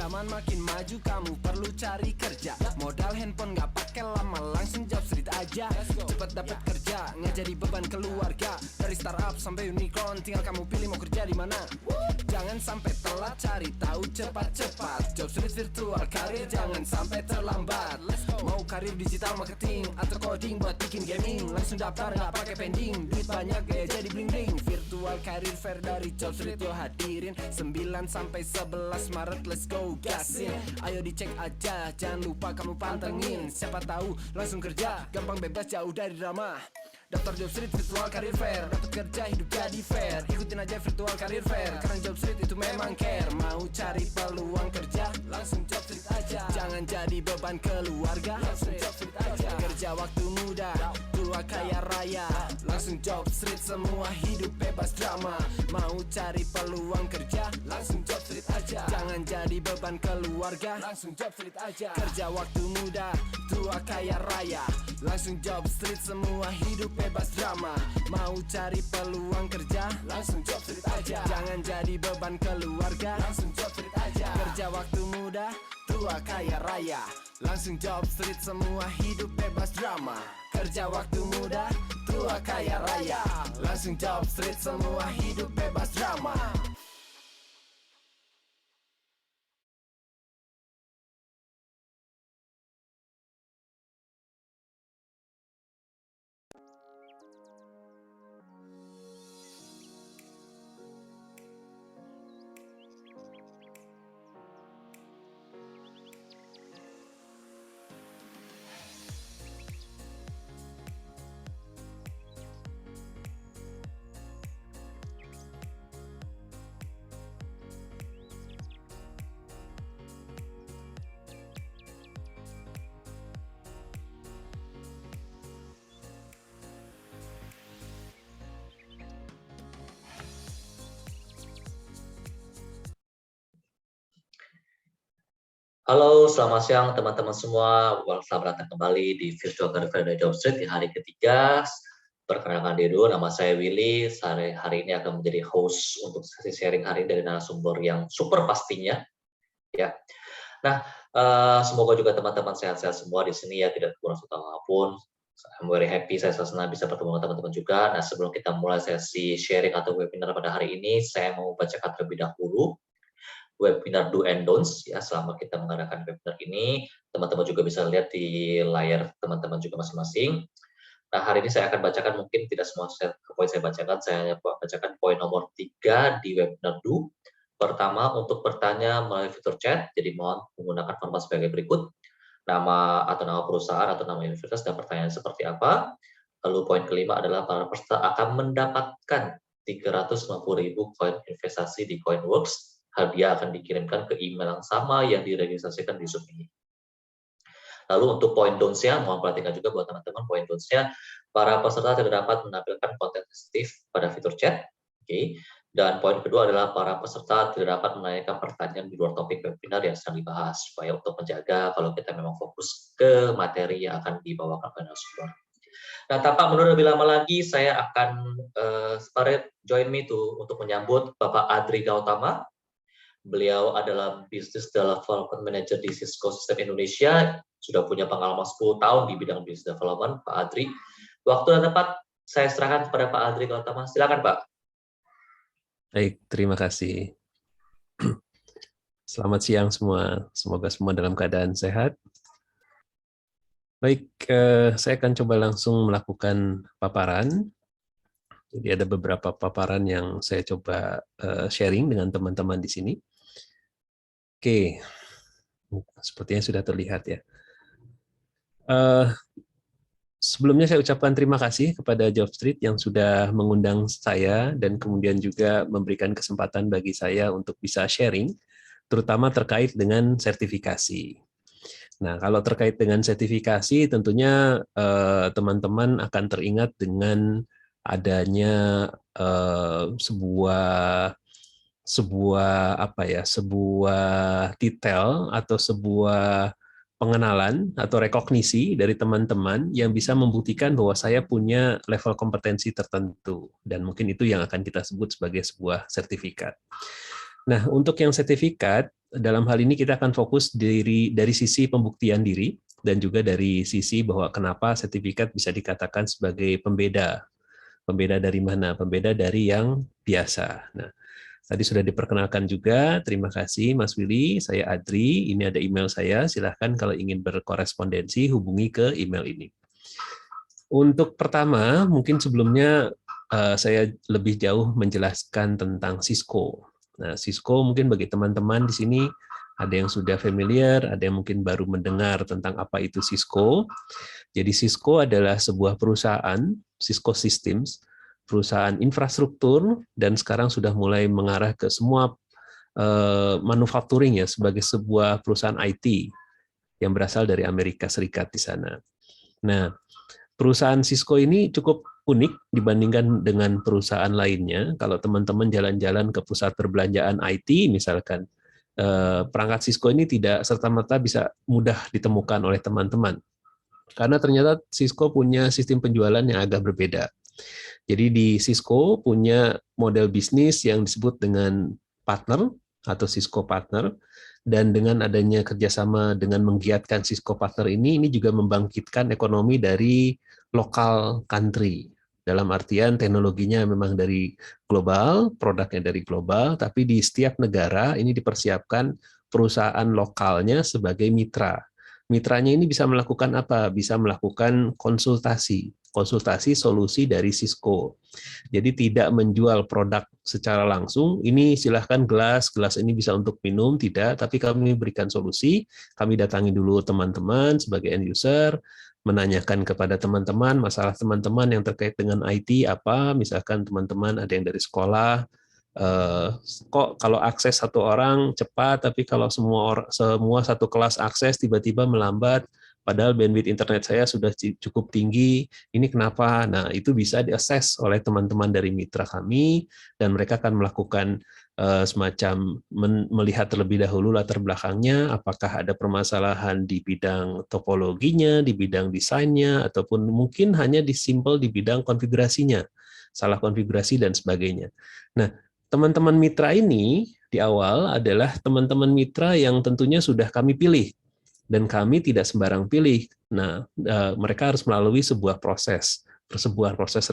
Zaman makin maju, kamu perlu cari kerja. Modal handphone gak pakai lama, langsung job street aja. Cepat dapat kerja, nggak jadi beban keluarga. Dari startup sampai unicorn, tinggal kamu pilih mau kerja di mana. Jangan sampai telat, cari tahu cepat-cepat. Job street virtual karir, jangan sampai terlambat. Mau karir digital marketing atau coding buat bikin gaming, langsung daftar nggak pakai pending. Duit banyak gaya jadi bling bling. Virtual karir fair dari Job Street yo hadirin 9 sampai 11 Maret, let's go gasin. Ayo dicek aja, jangan lupa kamu pantengin. Siapa tahu langsung kerja, gampang bebas jauh dari drama. Daftar Job Street Virtual Career Fair, dapat kerja hidup jadi fair. Ikutin aja Virtual Career Fair, karena Job Street itu memang care. Mau cari peluang kerja, langsung Job Street aja. Jangan jadi beban keluarga, langsung Job Street aja. Kerja waktu muda, tua kaya raya, langsung Job Street, semua hidup bebas drama. Mau cari peluang kerja, langsung Job Street aja. Jangan jadi beban keluarga, langsung Job Street aja. Kerja waktu muda, tua kaya raya, langsung Job Street, semua hidup bebas drama. Mau cari peluang kerja, langsung Job Street aja. Jangan jadi beban keluarga, langsung Job Street aja. Kerja waktu muda, tua kaya raya, langsung Job Street, semua hidup bebas drama. Kerja waktu muda, tua kaya raya, langsung Job Street, semua hidup bebas drama. Halo, selamat siang teman-teman semua. Selamat datang kembali di Virtual Career Fair dari Job Street di hari ketiga. Perkenalkan diri dulu, nama saya Willy. Hari ini akan menjadi host untuk sesi sharing hari ini dari narasumber yang super pastinya. Ya. Nah, semoga juga teman-teman sehat-sehat semua di sini ya, tidak kurang suatu apapun. I'm very happy, saya senang bisa bertemu dengan teman-teman juga. Nah, sebelum kita mulai sesi sharing atau webinar pada hari ini, saya mau bacakan terlebih dahulu webinar do and don'ts ya selama kita mengadakan webinar ini. Teman-teman juga bisa lihat di layar teman-teman juga masing-masing. Nah, hari ini saya akan bacakan, mungkin tidak semua poin saya bacakan, saya hanya bacakan poin nomor 3 di webinar do. Pertama, untuk bertanya melalui fitur chat, jadi mohon menggunakan format sebagai berikut. Nama atau nama perusahaan atau nama universitas dan pertanyaan seperti apa. Lalu poin kelima adalah para peserta akan mendapatkan 350.000 koin investasi di Coinworks. Hadiah akan dikirimkan ke email yang sama yang diregistrasikan di Zoom ini. Lalu untuk poin don'ts-nya, mohon perhatikan juga buat teman-teman poin don'ts-nya. Para peserta tidak dapat menampilkan konten sensitif pada fitur chat. Oke. Dan poin kedua adalah para peserta tidak dapat menanyakan pertanyaan di luar topik webinar yang sedang dibahas, supaya untuk menjaga kalau kita memang fokus ke materi yang akan dibawakan oleh narasumber. Nah, tanpa menunda lebih lama lagi, saya akan join me untuk menyambut Bapak Adri Gautama. Beliau adalah Business Development Manager di Cisco System Indonesia, sudah punya pengalaman 10 tahun di bidang Business Development, Pak Adri. Waktu dan tempat saya serahkan kepada Pak Adri Gautama. Silakan, Pak. Baik, terima kasih. Selamat siang semua, semoga semua dalam keadaan sehat. Baik, saya akan coba langsung melakukan paparan. Jadi ada beberapa paparan yang saya coba sharing dengan teman-teman di sini. Oke, sepertinya sudah terlihat ya. Sebelumnya saya ucapkan terima kasih kepada Job Street yang sudah mengundang saya dan kemudian juga memberikan kesempatan bagi saya untuk bisa sharing, terutama terkait dengan sertifikasi. Nah, kalau terkait dengan sertifikasi, tentunya teman-teman akan teringat dengan adanya sebuah titel atau sebuah pengenalan atau rekognisi dari teman-teman yang bisa membuktikan bahwa saya punya level kompetensi tertentu, dan mungkin itu yang akan kita sebut sebagai sebuah sertifikat. Nah, untuk yang sertifikat, dalam hal ini kita akan fokus dari sisi pembuktian diri dan juga dari sisi bahwa kenapa sertifikat bisa dikatakan sebagai pembeda. Pembeda dari mana? Pembeda dari yang biasa. Nah, tadi sudah diperkenalkan juga. Terima kasih Mas Willy. Saya Adri. Ini ada email saya. Silahkan kalau ingin berkorespondensi hubungi ke email ini. Untuk pertama, mungkin sebelumnya saya lebih jauh menjelaskan tentang Cisco. Nah, Cisco mungkin bagi teman-teman di sini ada yang sudah familiar, ada yang mungkin baru mendengar tentang apa itu Cisco. Jadi Cisco adalah sebuah perusahaan, Cisco Systems, perusahaan infrastruktur, dan sekarang sudah mulai mengarah ke semua manufacturing ya, sebagai sebuah perusahaan IT yang berasal dari Amerika Serikat di sana. Nah, perusahaan Cisco ini cukup unik dibandingkan dengan perusahaan lainnya. Kalau teman-teman jalan-jalan ke pusat perbelanjaan IT misalkan, perangkat Cisco ini tidak serta-merta bisa mudah ditemukan oleh teman-teman. Karena ternyata Cisco punya sistem penjualan yang agak berbeda. Jadi di Cisco punya model bisnis yang disebut dengan partner atau Cisco Partner, dan dengan adanya kerjasama dengan menggiatkan Cisco Partner ini juga membangkitkan ekonomi dari lokal country. Dalam artian teknologinya memang dari global, produknya dari global, tapi di setiap negara ini dipersiapkan perusahaan lokalnya sebagai mitra. Mitranya ini bisa melakukan apa? Bisa melakukan konsultasi solusi dari Cisco. Jadi tidak menjual produk secara langsung, ini silahkan gelas ini bisa untuk minum, tidak, tapi kami berikan solusi, kami datangi dulu teman-teman sebagai end user, menanyakan kepada teman-teman, masalah teman-teman yang terkait dengan IT apa, misalkan teman-teman ada yang dari sekolah, kok kalau akses satu orang cepat, tapi kalau semua satu kelas akses tiba-tiba melambat, padahal bandwidth internet saya sudah cukup tinggi, ini kenapa? Nah, itu bisa diakses oleh teman-teman dari mitra kami, dan mereka akan melakukan semacam melihat terlebih dahulu latar belakangnya, apakah ada permasalahan di bidang topologinya, di bidang desainnya, ataupun mungkin hanya simple di bidang konfigurasinya, salah konfigurasi dan sebagainya. Nah, teman-teman mitra ini di awal adalah teman-teman mitra yang tentunya sudah kami pilih, dan kami tidak sembarang pilih. Nah, mereka harus melalui sebuah proses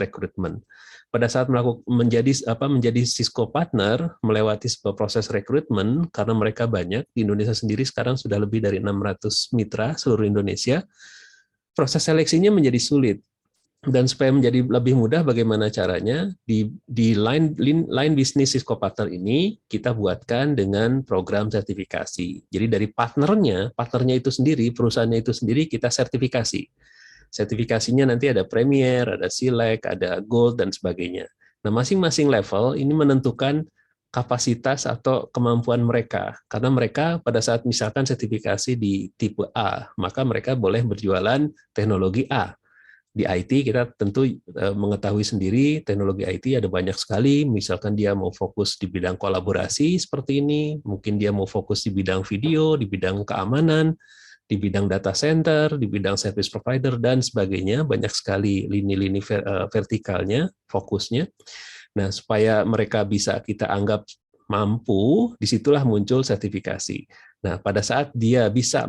rekrutmen. Pada saat menjadi Cisco Partner, melewati sebuah proses rekrutmen, karena mereka banyak, di Indonesia sendiri sekarang sudah lebih dari 600 mitra seluruh Indonesia, proses seleksinya menjadi sulit. Dan supaya menjadi lebih mudah, bagaimana caranya? Di line bisnis Cisco Partner ini kita buatkan dengan program sertifikasi. Jadi dari partnernya itu sendiri, perusahaannya itu sendiri kita sertifikasi. Sertifikasinya nanti ada Premier, ada Select, ada Gold dan sebagainya. Nah, masing-masing level ini menentukan kapasitas atau kemampuan mereka. Karena mereka pada saat misalkan sertifikasi di tipe A, maka mereka boleh berjualan teknologi A. Di IT kita tentu mengetahui sendiri teknologi IT ada banyak sekali, misalkan dia mau fokus di bidang kolaborasi seperti ini, mungkin dia mau fokus di bidang video, di bidang keamanan, di bidang data center, di bidang service provider, dan sebagainya, banyak sekali lini-lini vertikalnya, fokusnya. Nah, supaya mereka bisa kita anggap mampu, disitulah muncul sertifikasi. Nah, pada saat dia bisa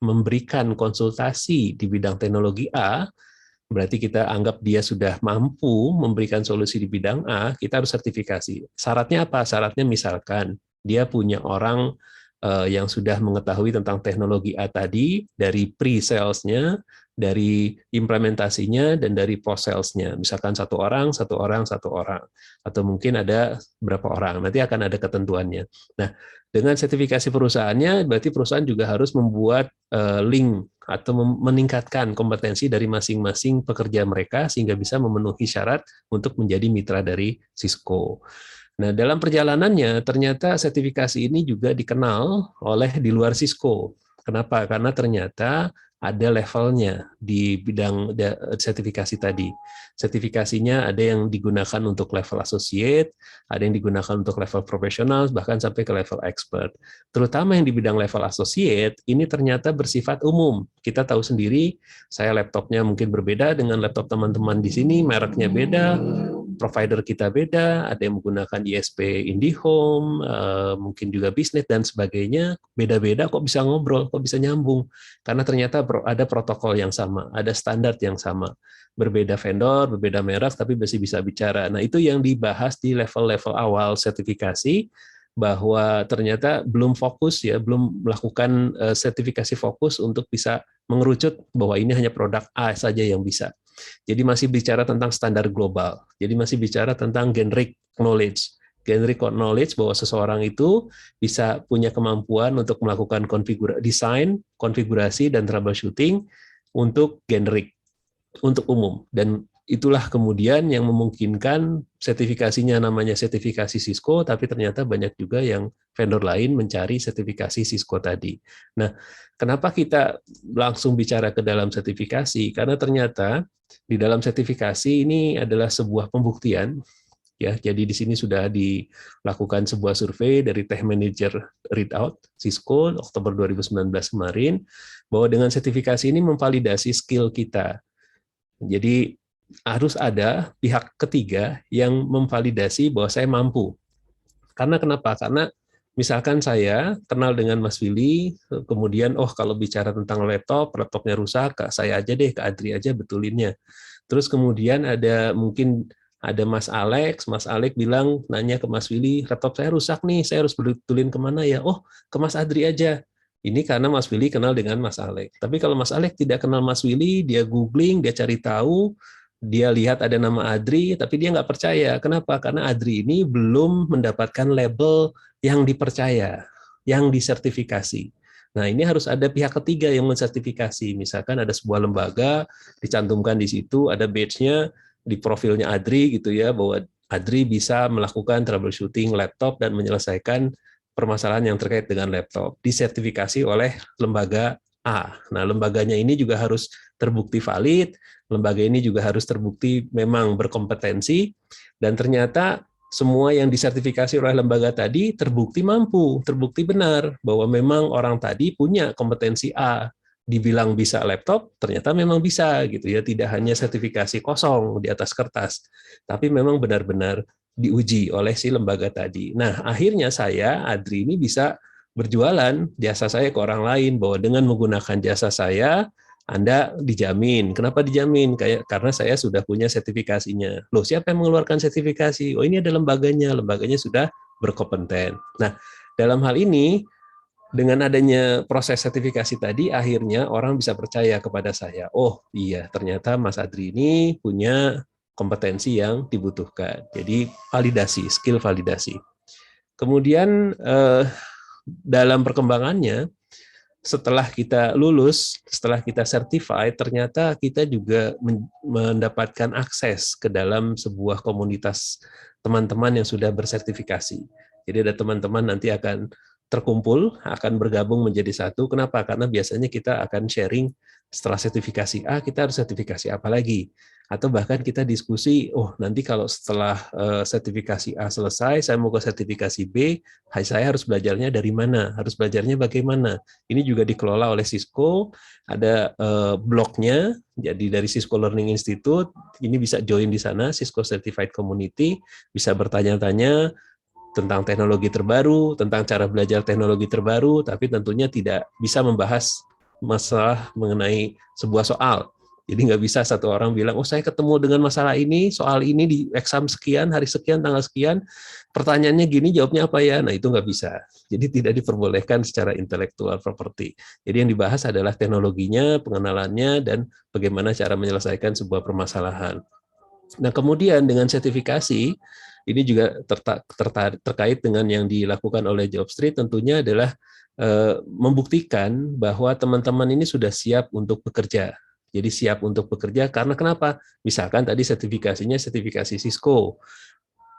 memberikan konsultasi di bidang teknologi A, berarti kita anggap dia sudah mampu memberikan solusi di bidang A, kita harus sertifikasi. Syaratnya apa? Syaratnya misalkan dia punya orang yang sudah mengetahui tentang teknologi A tadi, dari pre-sales-nya, dari implementasinya, dan dari post-sales-nya. Misalkan satu orang, atau mungkin ada berapa orang, nanti akan ada ketentuannya. Nah, dengan sertifikasi perusahaannya, berarti perusahaan juga harus membuat link atau meningkatkan kompetensi dari masing-masing pekerja mereka sehingga bisa memenuhi syarat untuk menjadi mitra dari Cisco. Nah, dalam perjalanannya ternyata sertifikasi ini juga dikenal oleh di luar Cisco. Kenapa? Karena ternyata ada levelnya di bidang sertifikasi tadi. Sertifikasinya ada yang digunakan untuk level associate, ada yang digunakan untuk level profesional, bahkan sampai ke level expert. Terutama yang di bidang level associate, ini ternyata bersifat umum. Kita tahu sendiri, saya laptopnya mungkin berbeda dengan laptop teman-teman di sini, mereknya beda, provider kita beda, ada yang menggunakan ISP IndiHome, mungkin juga Bisnet dan sebagainya, beda-beda kok bisa ngobrol, kok bisa nyambung. Karena ternyata ada protokol yang sama, ada standar yang sama. Berbeda vendor, berbeda merek, tapi masih bisa bicara. Nah, itu yang dibahas di level-level awal sertifikasi, bahwa ternyata belum fokus ya, belum melakukan sertifikasi fokus untuk bisa mengerucut bahwa ini hanya produk A saja yang bisa. Jadi masih bicara tentang standar global. Jadi masih bicara tentang generic knowledge. Generic knowledge bahwa seseorang itu bisa punya kemampuan untuk melakukan desain, konfigurasi, dan troubleshooting untuk generic, untuk umum. Dan itulah kemudian yang memungkinkan sertifikasinya namanya sertifikasi Cisco, tapi ternyata banyak juga yang vendor lain mencari sertifikasi Cisco tadi. Nah, kenapa kita langsung bicara ke dalam sertifikasi? Karena ternyata di dalam sertifikasi ini adalah sebuah pembuktian, ya. Jadi di sini sudah dilakukan sebuah survei dari Tech Manager Readout Cisco Oktober 2019 kemarin, bahwa dengan sertifikasi ini memvalidasi skill kita. Jadi harus ada pihak ketiga yang memvalidasi bahwa saya mampu. Karena kenapa? Karena misalkan saya kenal dengan Mas Willy, kemudian kalau bicara tentang laptopnya rusak, saya aja deh, ke Adri aja betulinnya. Terus kemudian mungkin ada Mas Alex bilang, nanya ke Mas Willy, laptop saya rusak nih, saya harus betulin kemana ya? Ke Mas Adri aja. Ini karena Mas Willy kenal dengan Mas Alex. Tapi kalau Mas Alex tidak kenal Mas Willy, dia googling, dia cari tahu, dia lihat ada nama Adri, tapi dia nggak percaya. Kenapa? Karena Adri ini belum mendapatkan label yang dipercaya, yang disertifikasi. Nah, ini harus ada pihak ketiga yang mensertifikasi. Misalkan ada sebuah lembaga, dicantumkan di situ, ada badge-nya, di profilnya Adri, gitu ya, bahwa Adri bisa melakukan troubleshooting laptop dan menyelesaikan permasalahan yang terkait dengan laptop. Disertifikasi oleh lembaga A. Nah, lembaganya ini juga harus terbukti valid, lembaga ini juga harus terbukti memang berkompetensi, dan ternyata semua yang disertifikasi oleh lembaga tadi terbukti mampu, terbukti benar, bahwa memang orang tadi punya kompetensi A. Dibilang bisa laptop, ternyata memang bisa, gitu ya, tidak hanya sertifikasi kosong di atas kertas, tapi memang benar-benar diuji oleh si lembaga tadi. Nah, akhirnya saya, Adri ini bisa berjualan jasa saya ke orang lain, bahwa dengan menggunakan jasa saya, Anda dijamin. Kenapa dijamin? Karena saya sudah punya sertifikasinya. Loh, siapa yang mengeluarkan sertifikasi? Ini ada lembaganya sudah berkompeten. Nah, dalam hal ini, dengan adanya proses sertifikasi tadi, akhirnya orang bisa percaya kepada saya. Iya, ternyata Mas Adri ini punya kompetensi yang dibutuhkan. Jadi validasi, skill validasi. Kemudian dalam perkembangannya, setelah kita lulus, setelah kita certified, ternyata kita juga mendapatkan akses ke dalam sebuah komunitas teman-teman yang sudah bersertifikasi. Jadi ada teman-teman nanti akan terkumpul, akan bergabung menjadi satu. Kenapa? Karena biasanya kita akan sharing setelah sertifikasi A, kita harus sertifikasi apa lagi? Atau bahkan kita diskusi, nanti kalau setelah sertifikasi A selesai, saya mau ke sertifikasi B, saya harus belajarnya dari mana? Harus belajarnya bagaimana? Ini juga dikelola oleh Cisco, ada blognya, jadi dari Cisco Learning Institute, ini bisa join di sana, Cisco Certified Community, bisa bertanya-tanya tentang teknologi terbaru, tentang cara belajar teknologi terbaru, tapi tentunya tidak bisa membahas masalah mengenai sebuah soal. Jadi nggak bisa satu orang bilang, saya ketemu dengan masalah ini, soal ini di exam sekian, hari sekian, tanggal sekian, pertanyaannya gini, jawabnya apa ya? Nah, itu nggak bisa. Jadi tidak diperbolehkan secara intellectual property. Jadi yang dibahas adalah teknologinya, pengenalannya, dan bagaimana cara menyelesaikan sebuah permasalahan. Nah, kemudian dengan sertifikasi, ini juga terkait dengan yang dilakukan oleh Jobstreet, tentunya adalah membuktikan bahwa teman-teman ini sudah siap untuk bekerja. Jadi siap untuk bekerja karena kenapa? Misalkan tadi sertifikasinya sertifikasi Cisco.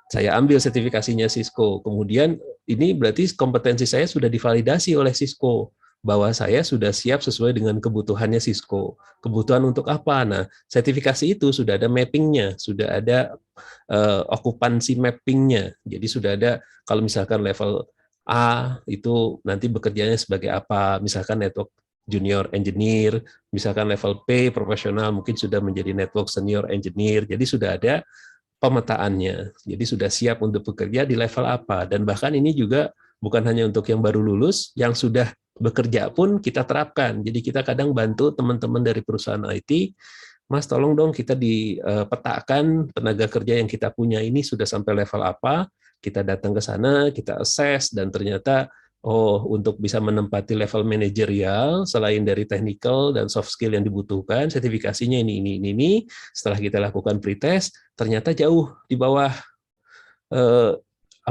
Saya ambil sertifikasinya Cisco. Kemudian ini berarti kompetensi saya sudah divalidasi oleh Cisco, bahwa saya sudah siap sesuai dengan kebutuhannya Cisco. Kebutuhan untuk apa? Nah, sertifikasi itu sudah ada mappingnya, sudah ada okupansi mappingnya. Jadi sudah ada, kalau misalkan level A itu nanti bekerjanya sebagai apa, misalkan network junior engineer, misalkan level P profesional mungkin sudah menjadi network senior engineer. Jadi sudah ada pemetaannya. Jadi sudah siap untuk bekerja di level apa. Dan bahkan ini juga bukan hanya untuk yang baru lulus, yang sudah bekerja pun kita terapkan. Jadi kita kadang bantu teman-teman dari perusahaan IT, Mas tolong dong kita dipetakan tenaga kerja yang kita punya ini sudah sampai level apa, kita datang ke sana, kita assess, dan ternyata untuk bisa menempati level manajerial, selain dari technical dan soft skill yang dibutuhkan, sertifikasinya ini. Setelah kita lakukan pretest, ternyata jauh di bawah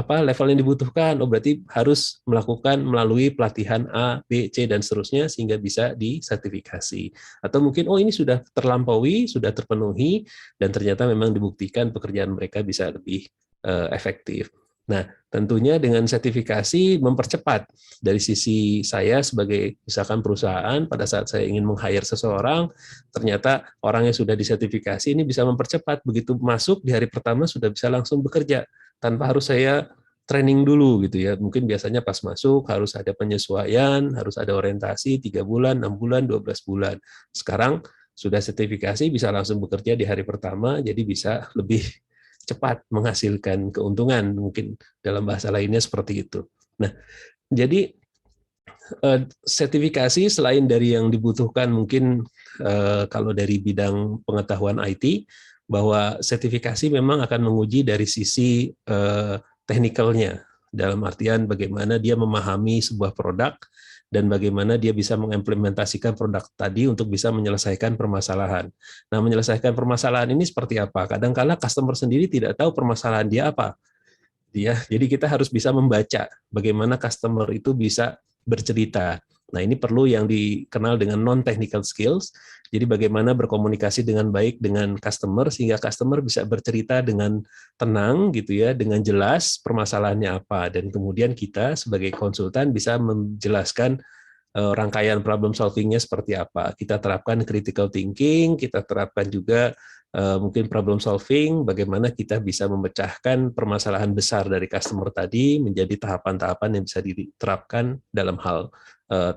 level yang dibutuhkan. Berarti harus melakukan melalui pelatihan A, B, C, dan seterusnya sehingga bisa disertifikasi. Atau mungkin ini sudah terlampaui, sudah terpenuhi, dan ternyata memang dibuktikan pekerjaan mereka bisa lebih efektif. Nah, tentunya dengan sertifikasi mempercepat dari sisi saya sebagai misalkan perusahaan pada saat saya ingin meng-hire seseorang, ternyata orang yang sudah disertifikasi ini bisa mempercepat, begitu masuk di hari pertama sudah bisa langsung bekerja tanpa harus saya training dulu gitu ya. Mungkin biasanya pas masuk harus ada penyesuaian, harus ada orientasi 3 bulan, 6 bulan, 12 bulan. Sekarang sudah sertifikasi bisa langsung bekerja di hari pertama, jadi bisa lebih cepat menghasilkan keuntungan, mungkin dalam bahasa lainnya seperti itu. Nah, jadi sertifikasi selain dari yang dibutuhkan mungkin kalau dari bidang pengetahuan IT, bahwa sertifikasi memang akan menguji dari sisi teknikalnya, dalam artian bagaimana dia memahami sebuah produk dan bagaimana dia bisa mengimplementasikan produk tadi untuk bisa menyelesaikan permasalahan. Nah, menyelesaikan permasalahan ini seperti apa? Kadang-kala customer sendiri tidak tahu permasalahan dia apa. Jadi kita harus bisa membaca bagaimana customer itu bisa bercerita. Nah, ini perlu yang dikenal dengan non-technical skills. Jadi bagaimana berkomunikasi dengan baik dengan customer sehingga customer bisa bercerita dengan tenang gitu ya, dengan jelas permasalahannya apa, dan kemudian kita sebagai konsultan bisa menjelaskan rangkaian problem solving-nya seperti apa. Kita terapkan critical thinking, kita terapkan juga mungkin problem solving, bagaimana kita bisa memecahkan permasalahan besar dari customer tadi menjadi tahapan-tahapan yang bisa diterapkan dalam hal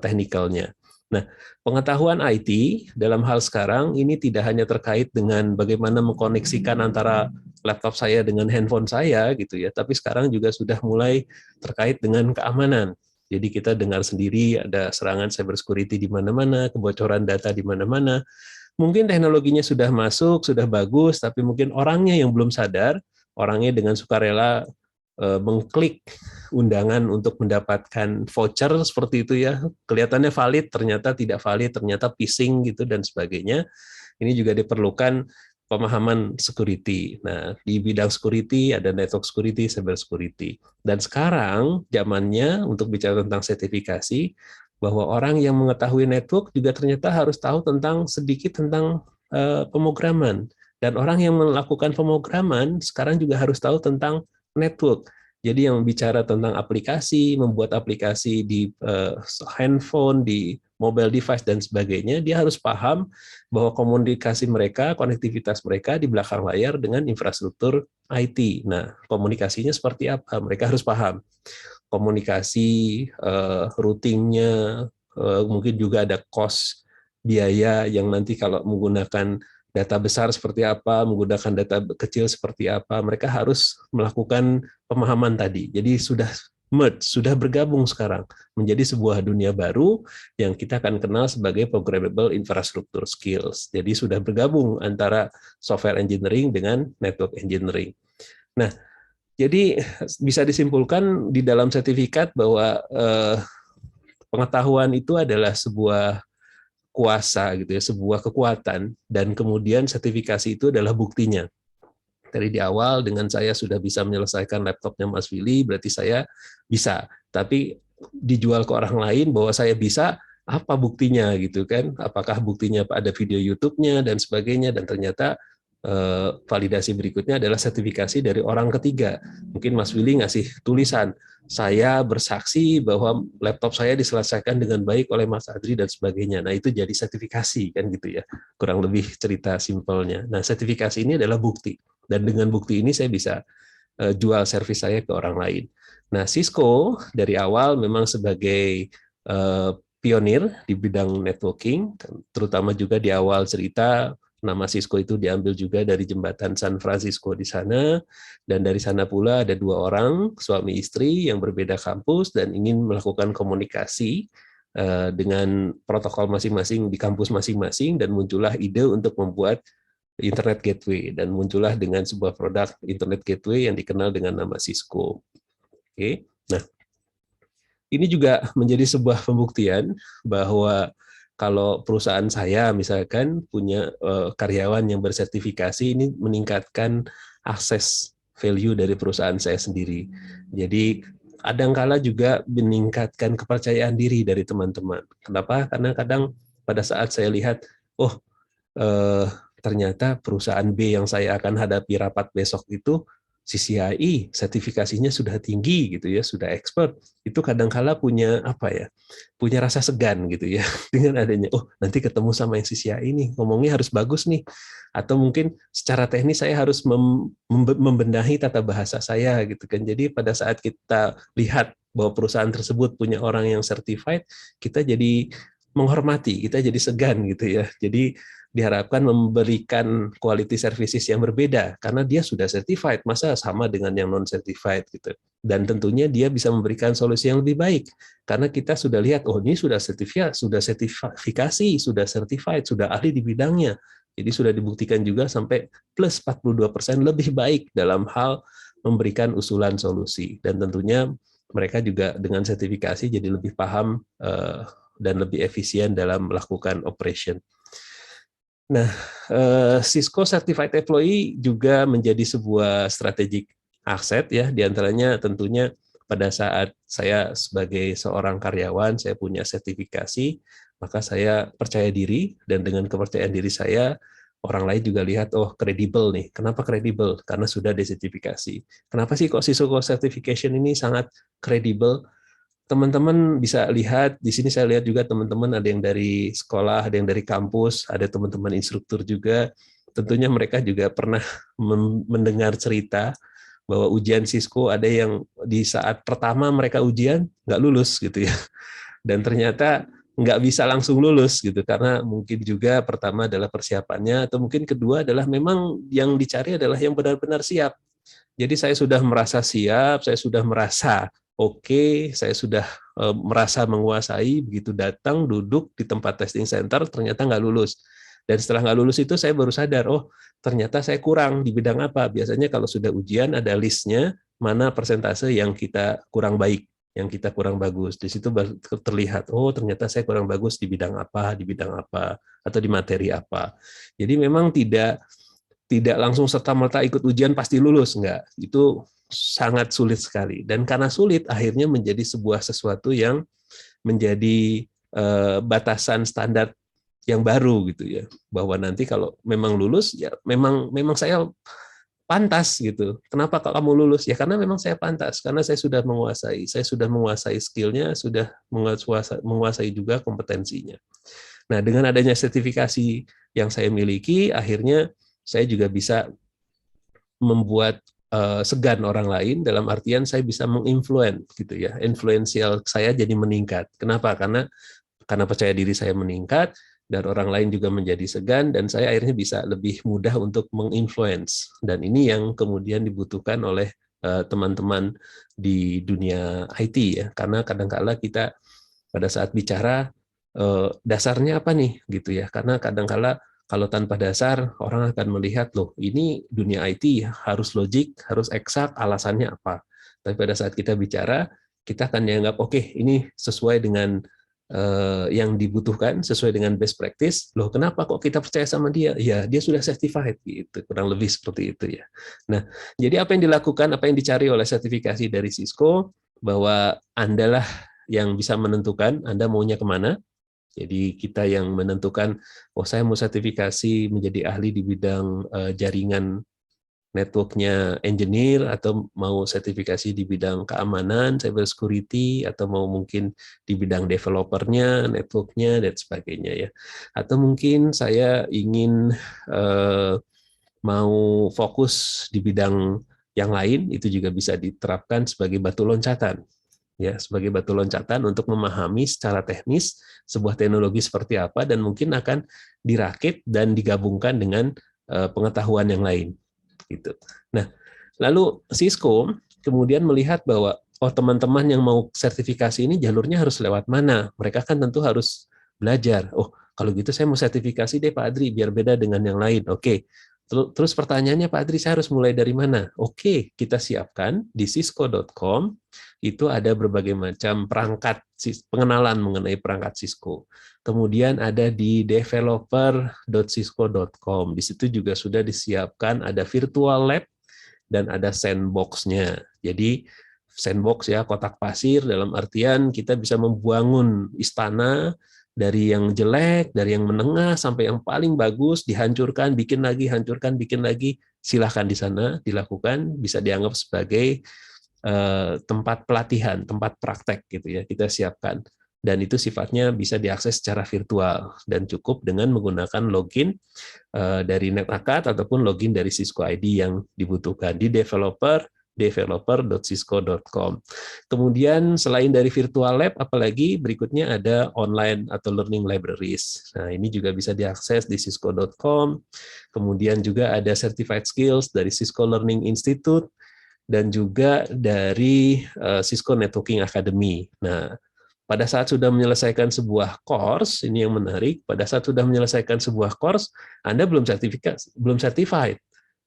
teknikalnya. Nah, pengetahuan IT dalam hal sekarang ini tidak hanya terkait dengan bagaimana mengkoneksikan antara laptop saya dengan handphone saya gitu ya, tapi sekarang juga sudah mulai terkait dengan keamanan. Jadi kita dengar sendiri ada serangan cyber security di mana-mana, kebocoran data di mana-mana. Mungkin teknologinya sudah masuk, sudah bagus, tapi mungkin orangnya yang belum sadar, orangnya dengan sukarela mengklik undangan untuk mendapatkan voucher seperti itu ya, kelihatannya valid, ternyata tidak valid, ternyata phishing gitu dan sebagainya. Ini juga diperlukan pemahaman security. Nah, di bidang security ada network security, cyber security. Dan sekarang zamannya untuk bicara tentang sertifikasi, bahwa orang yang mengetahui network juga ternyata harus tahu sedikit tentang pemrograman. Dan orang yang melakukan pemrograman sekarang juga harus tahu tentang network. Jadi yang bicara tentang aplikasi, membuat aplikasi di handphone, di mobile device dan sebagainya, dia harus paham bahwa komunikasi mereka, konektivitas mereka di belakang layar dengan infrastruktur IT. Nah, komunikasinya seperti apa? Mereka harus paham. Komunikasi, routingnya, mungkin juga ada cost biaya yang nanti kalau menggunakan data besar seperti apa, menggunakan data kecil seperti apa, mereka harus melakukan pemahaman tadi. Jadi sudah merge, sudah bergabung sekarang menjadi sebuah dunia baru yang kita akan kenal sebagai programmable infrastructure skills. Jadi sudah bergabung antara software engineering dengan network engineering. Nah, jadi bisa disimpulkan di dalam sertifikat bahwa pengetahuan itu adalah sebuah kuasa gitu ya, sebuah kekuatan, dan kemudian sertifikasi itu adalah buktinya. Dari di awal dengan saya sudah bisa menyelesaikan laptopnya Mas Willy, berarti saya bisa. Tapi dijual ke orang lain bahwa saya bisa, apa buktinya gitu kan? Apakah buktinya ada video YouTube-nya dan sebagainya, dan ternyata validasi berikutnya adalah sertifikasi dari orang ketiga. Mungkin Mas Willy ngasih tulisan, saya bersaksi bahwa laptop saya diselesaikan dengan baik oleh Mas Adri dan sebagainya. Nah, itu jadi sertifikasi kan gitu ya. Kurang lebih cerita simpelnya. Nah, sertifikasi ini adalah bukti. Dan dengan bukti ini saya bisa jual servis saya ke orang lain. Nah, Cisco dari awal memang sebagai pionir di bidang networking, terutama juga di awal cerita Nama Cisco itu diambil juga dari jembatan San Francisco di sana, dan dari sana pula ada 2 orang, suami istri yang berbeda kampus dan ingin melakukan komunikasi dengan protokol masing-masing di kampus masing-masing, dan muncullah ide untuk membuat Internet Gateway, dan muncullah dengan sebuah produk Internet Gateway yang dikenal dengan nama Cisco. Oke, nah ini juga menjadi sebuah pembuktian bahwa kalau perusahaan saya misalkan punya karyawan yang bersertifikasi, ini meningkatkan akses value dari perusahaan saya sendiri. Jadi kadangkala juga meningkatkan kepercayaan diri dari teman-teman. Kenapa? Karena kadang pada saat saya lihat, oh ternyata perusahaan B yang saya akan hadapi rapat besok itu CCIE, sertifikasinya sudah tinggi gitu ya, sudah expert. Itu kadangkala punya apa ya? Punya rasa segan gitu ya dengan adanya, oh nanti ketemu sama yang CCIE ini, ngomongnya harus bagus nih. Atau mungkin secara teknis saya harus membenahi tata bahasa saya gitu kan. Jadi pada saat kita lihat bahwa perusahaan tersebut punya orang yang certified, kita jadi menghormati, kita jadi segan gitu ya. Jadi diharapkan memberikan quality services yang berbeda karena dia sudah certified, masa sama dengan yang non certified gitu. Dan tentunya dia bisa memberikan solusi yang lebih baik karena kita sudah lihat, oh ini sudah sertifikasi, sudah certified, sudah ahli di bidangnya. Jadi sudah dibuktikan juga sampai plus 42% lebih baik dalam hal memberikan usulan solusi. Dan tentunya mereka juga dengan sertifikasi jadi lebih paham dan lebih efisien dalam melakukan operation. Nah, Cisco Certified Employee juga menjadi sebuah strategic asset ya, diantaranya tentunya pada saat saya sebagai seorang karyawan, saya punya sertifikasi, maka saya percaya diri, dan dengan kepercayaan diri saya, orang lain juga lihat, oh kredibel nih. Kenapa kredibel? Karena sudah disertifikasi. Kenapa sih kok Cisco Certification ini sangat kredibel? Teman-teman bisa lihat, di sini saya lihat juga teman-teman ada yang dari sekolah, ada yang dari kampus, ada teman-teman instruktur juga. Tentunya mereka juga pernah mendengar cerita bahwa ujian Cisco ada yang di saat pertama mereka ujian nggak lulus gitu ya. Dan ternyata nggak bisa langsung lulus gitu, karena mungkin juga pertama adalah persiapannya, atau mungkin kedua adalah memang yang dicari adalah yang benar-benar siap. Jadi saya sudah merasa siap, saya sudah merasa oke, saya sudah merasa menguasai, begitu datang duduk di tempat testing center ternyata nggak lulus. Dan setelah nggak lulus itu saya baru sadar, oh ternyata saya kurang di bidang apa. Biasanya kalau sudah ujian ada listnya mana persentase yang kita kurang baik, yang kita kurang bagus. Di situ terlihat, oh ternyata saya kurang bagus di bidang apa, atau di materi apa. Jadi memang tidak langsung serta-merta ikut ujian pasti lulus, enggak. Itu sangat sulit sekali. Dan karena sulit, akhirnya menjadi sebuah sesuatu yang menjadi batasan standar yang baru gitu ya. Bahwa nanti kalau memang lulus, ya memang saya pantas gitu. Kenapa kalau kamu lulus? Ya karena memang saya pantas, karena saya sudah menguasai skillnya, sudah menguasai juga kompetensinya. Nah, dengan adanya sertifikasi yang saya miliki, akhirnya saya juga bisa membuat segan orang lain, dalam artian saya bisa menginfluence gitu ya, influensial saya jadi meningkat. Kenapa? Karena percaya diri saya meningkat, dan orang lain juga menjadi segan, dan saya akhirnya bisa lebih mudah untuk menginfluence. Dan ini yang kemudian dibutuhkan oleh teman-teman di dunia IT ya, karena kadang-kala kita pada saat bicara dasarnya apa nih gitu ya, karena kadang-kala kalau tanpa dasar, orang akan melihat, loh, ini dunia IT harus logik, harus eksak, alasannya apa. Tapi pada saat kita bicara, kita akan dianggap, oke, ini sesuai dengan yang dibutuhkan, sesuai dengan best practice. Loh, kenapa kok kita percaya sama dia? Ya, dia sudah certified, gitu. Kurang lebih seperti itu ya. Nah, jadi apa yang dilakukan, apa yang dicari oleh sertifikasi dari Cisco, bahwa Anda lah yang bisa menentukan Anda maunya kemana. Jadi kita yang menentukan, oh saya mau sertifikasi menjadi ahli di bidang jaringan networknya engineer, atau mau sertifikasi di bidang keamanan, cyber security, atau mau mungkin di bidang developernya, networknya, dan sebagainya ya. Atau mungkin saya ingin mau fokus di bidang yang lain, itu juga bisa diterapkan sebagai batu loncatan. ya, sebagai batu loncatan untuk memahami secara teknis sebuah teknologi seperti apa dan mungkin akan dirakit dan digabungkan dengan pengetahuan yang lain gitu. Nah, lalu Cisco kemudian melihat bahwa oh, teman-teman yang mau sertifikasi ini jalurnya harus lewat mana? Mereka kan tentu harus belajar. Oh, kalau gitu saya mau sertifikasi deh Pak Adri biar beda dengan yang lain. Oke. Terus pertanyaannya Pak Adri, saya harus mulai dari mana? Oke, kita siapkan di cisco.com, itu ada berbagai macam perangkat, pengenalan mengenai perangkat Cisco. Kemudian ada di developer.cisco.com, di situ juga sudah disiapkan ada virtual lab dan ada sandbox-nya. Jadi sandbox ya, kotak pasir dalam artian kita bisa membangun istana dari yang jelek, dari yang menengah sampai yang paling bagus, dihancurkan, bikin lagi, hancurkan, bikin lagi, silahkan di sana dilakukan, bisa dianggap sebagai tempat pelatihan, tempat praktek gitu ya, kita siapkan. Dan itu sifatnya bisa diakses secara virtual dan cukup dengan menggunakan login dari NetAcad ataupun login dari Cisco ID yang dibutuhkan di developer.cisco.com. Kemudian selain dari virtual lab, apalagi berikutnya ada online atau learning libraries. Nah, ini juga bisa diakses di cisco.com. Kemudian juga ada certified skills dari Cisco Learning Institute dan juga dari Cisco Networking Academy. Nah, pada saat sudah menyelesaikan sebuah course, ini yang menarik, pada saat sudah menyelesaikan sebuah course, Anda belum certified,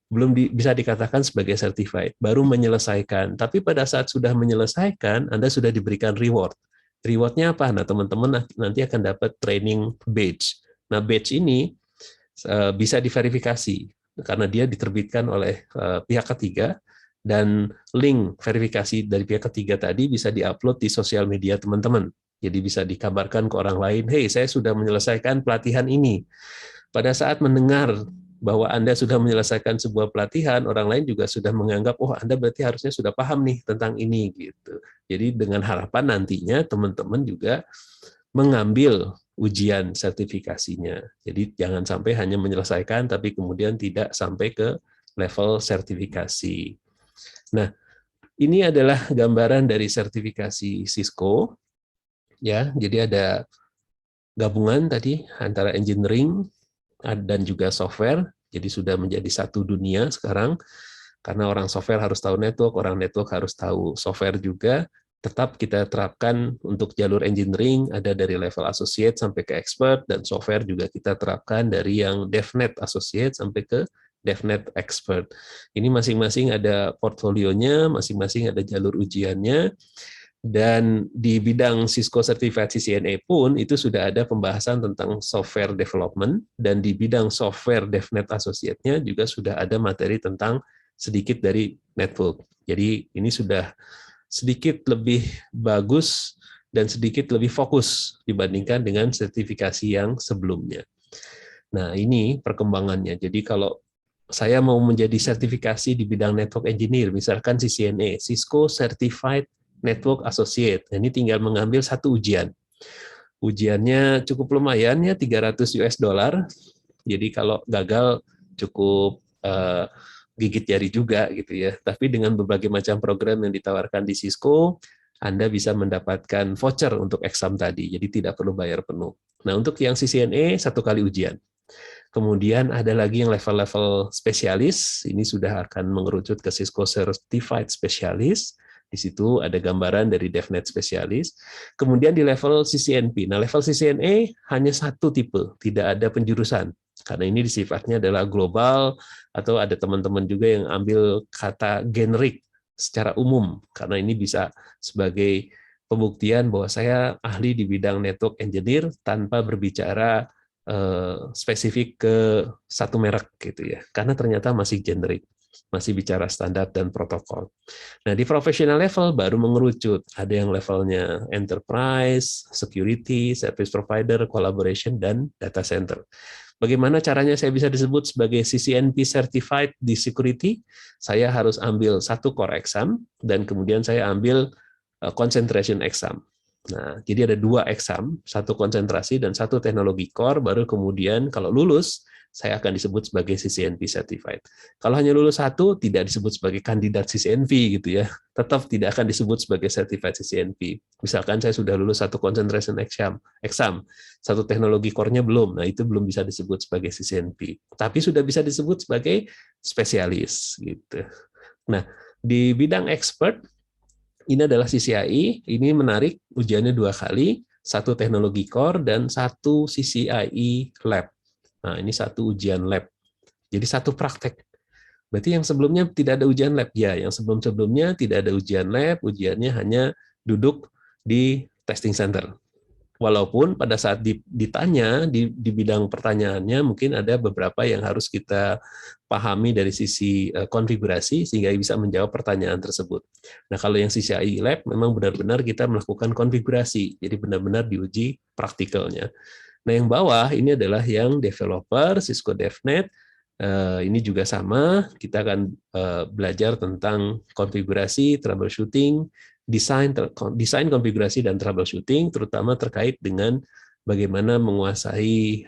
belum bisa dikatakan sebagai certified, baru menyelesaikan. Tapi pada saat sudah menyelesaikan, Anda sudah diberikan reward. Rewardnya apa? Nah, teman-teman nanti akan dapat training badge. Nah, badge ini bisa diverifikasi, karena dia diterbitkan oleh pihak ketiga, dan link verifikasi dari pihak ketiga tadi bisa diupload di sosial media teman-teman. Jadi bisa dikabarkan ke orang lain, hey, saya sudah menyelesaikan pelatihan ini. Pada saat mendengar bahwa Anda sudah menyelesaikan sebuah pelatihan, orang lain juga sudah menganggap, oh Anda berarti harusnya sudah paham nih tentang ini. Gitu. Jadi dengan harapan nantinya teman-teman juga mengambil ujian sertifikasinya. Jadi jangan sampai hanya menyelesaikan, tapi kemudian tidak sampai ke level sertifikasi. Nah, ini adalah gambaran dari sertifikasi Cisco. Ya, jadi ada gabungan tadi antara engineering dan juga software. Jadi sudah menjadi satu dunia sekarang. Karena orang software harus tahu network, orang network harus tahu software juga. Tetap kita terapkan untuk jalur engineering ada dari level associate sampai ke expert, dan software juga kita terapkan dari yang DevNet associate sampai ke DevNet Expert. Ini masing-masing ada portfolionya, masing-masing ada jalur ujiannya, dan di bidang Cisco Certified CCNA pun itu sudah ada pembahasan tentang software development, dan di bidang software DevNet Associate-nya juga sudah ada materi tentang sedikit dari network. Jadi ini sudah sedikit lebih bagus dan sedikit lebih fokus dibandingkan dengan sertifikasi yang sebelumnya. Nah, ini perkembangannya. Jadi kalau saya mau menjadi sertifikasi di bidang network engineer, misalkan CCNA, Cisco Certified Network Associate. Ini tinggal mengambil satu ujian. Ujiannya cukup lumayan ya, $300. Jadi kalau gagal cukup gigit jari juga gitu ya. Tapi dengan berbagai macam program yang ditawarkan di Cisco, Anda bisa mendapatkan voucher untuk exam tadi. Jadi tidak perlu bayar penuh. Nah, untuk yang CCNA 1 kali ujian. Kemudian ada lagi yang level-level spesialis, ini sudah akan mengerucut ke Cisco Certified Specialist, di situ ada gambaran dari DevNet Specialist. Kemudian di level CCNP, nah level CCNA hanya satu tipe, tidak ada penjurusan, karena ini sifatnya adalah global, atau ada teman-teman juga yang ambil kata generik secara umum, karena ini bisa sebagai pembuktian bahwa saya ahli di bidang network engineer tanpa berbicara spesifik ke satu merek gitu ya, karena ternyata masih generik, masih bicara standar dan protokol. Nah, di professional level baru mengerucut, ada yang levelnya enterprise, security, service provider, collaboration, dan data center. Bagaimana caranya saya bisa disebut sebagai CCNP certified di security? Saya harus ambil 1 core exam dan kemudian saya ambil concentration exam. Nah, jadi ada 2 exam, 1 konsentrasi dan 1 teknologi core, baru kemudian kalau lulus, saya akan disebut sebagai CCNP certified. Kalau hanya lulus 1, tidak disebut sebagai kandidat CCNP gitu ya. Tetap tidak akan disebut sebagai certified CCNP. Misalkan saya sudah lulus 1 concentration exam, 1 teknologi core-nya belum. Nah, itu belum bisa disebut sebagai CCNP. Tapi sudah bisa disebut sebagai spesialis gitu. Nah, di bidang expert ini adalah CCIE, ini menarik, ujiannya 2 kali, 1 teknologi core dan 1 CCIE lab. Nah, ini 1 ujian lab. Jadi 1 praktek. Berarti yang sebelumnya tidak ada ujian lab. Ya, yang sebelum-sebelumnya tidak ada ujian lab, ujiannya hanya duduk di testing center. Walaupun pada saat ditanya, di bidang pertanyaannya mungkin ada beberapa yang harus kita pahami dari sisi konfigurasi sehingga bisa menjawab pertanyaan tersebut. Nah, kalau yang sisi AI Lab memang benar-benar kita melakukan konfigurasi, jadi benar-benar diuji praktikalnya. Nah, yang bawah ini adalah yang developer, Cisco DevNet. Ini juga sama, kita akan belajar tentang konfigurasi, troubleshooting, desain konfigurasi dan troubleshooting, terutama terkait dengan bagaimana menguasai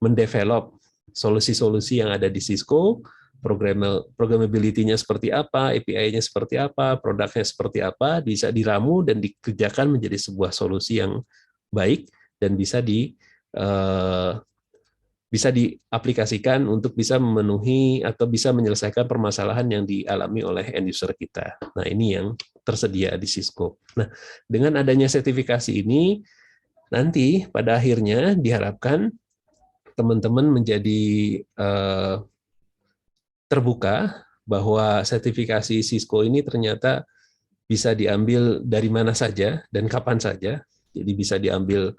mendevelop solusi-solusi yang ada di Cisco, programmability-nya seperti apa, API-nya seperti apa, produknya seperti apa, bisa diramu dan dikerjakan menjadi sebuah solusi yang baik dan bisa diaplikasikan untuk bisa memenuhi atau bisa menyelesaikan permasalahan yang dialami oleh end user kita. Nah, ini yang tersedia di Cisco. Nah, dengan adanya sertifikasi ini, nanti pada akhirnya diharapkan teman-teman menjadi terbuka bahwa sertifikasi Cisco ini ternyata bisa diambil dari mana saja dan kapan saja. Jadi bisa diambil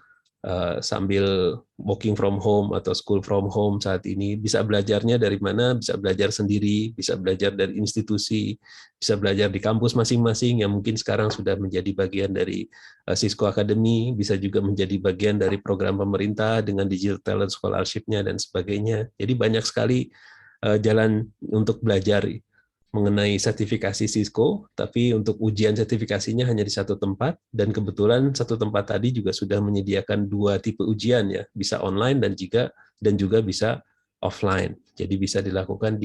sambil working from home atau school from home saat ini, bisa belajarnya dari mana, bisa belajar sendiri, bisa belajar dari institusi, bisa belajar di kampus masing-masing yang mungkin sekarang sudah menjadi bagian dari Cisco Academy, bisa juga menjadi bagian dari program pemerintah dengan Digital Talent Scholarship-nya dan sebagainya. Jadi banyak sekali jalan untuk belajar mengenai sertifikasi Cisco, tapi untuk ujian sertifikasinya hanya di 1 tempat, dan kebetulan 1 tempat tadi juga sudah menyediakan 2 tipe ujian ya, bisa online dan juga bisa offline. Jadi bisa dilakukan